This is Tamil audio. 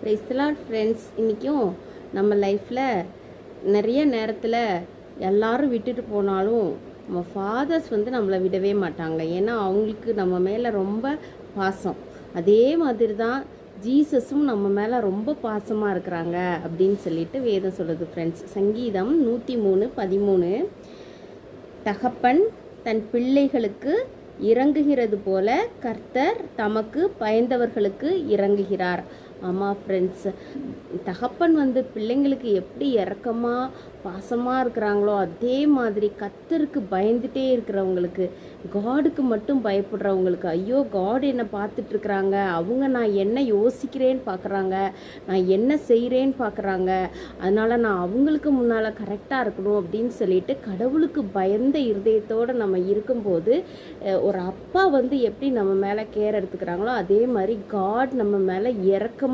Praise the Lord friends. இன்றைக்கும் நம்ம லைஃப்பில் நிறைய நேரத்தில் எல்லாரும் விட்டுட்டு போனாலும் நம்ம ஃபாதர்ஸ் நம்மளை விடவே மாட்டாங்க. ஏன்னா அவங்களுக்கு நம்ம மேலே ரொம்ப பாசம். அதே மாதிரி தான் ஜீசஸும் நம்ம மேலே ரொம்ப பாசமாக இருக்கிறாங்க அப்படின்னு சொல்லிட்டு வேதம் சொல்லுது ஃப்ரெண்ட்ஸ். சங்கீதம் 103:13, தகப்பன் தன் பிள்ளைகளுக்கு இறங்குகிறது போல கர்த்தர் தமக்கு பயந்தவர்களுக்கு இறங்குகிறார். ஆமாம் ஃப்ரெண்ட்ஸ், தகப்பன் பிள்ளைங்களுக்கு எப்படி இரக்கமாக பாசமாக இருக்கிறாங்களோ அதே மாதிரி கர்த்தருக்கு பயந்துட்டே இருக்கிறவங்களுக்கு, காடுக்கு மட்டும் பயப்படுறவங்களுக்கு, ஐயோ காட் என்னை பார்த்துட்ருக்குறாங்க, அவங்க நான் என்ன யோசிக்கிறேன்னு பார்க்குறாங்க, நான் என்ன செய்கிறேன்னு பார்க்குறாங்க, அதனால் நான் அவங்களுக்கு முன்னால் கரெக்டாக இருக்கணும் அப்படின்னு சொல்லிட்டு கடவுளுக்கு பயந்த இருதயத்தோடு நம்ம இருக்கும்போது ஒரு அப்பா எப்படி நம்ம மேலே கேர் எடுத்துக்கிறாங்களோ அதே மாதிரி காட் நம்ம மேலே இரக்கமாக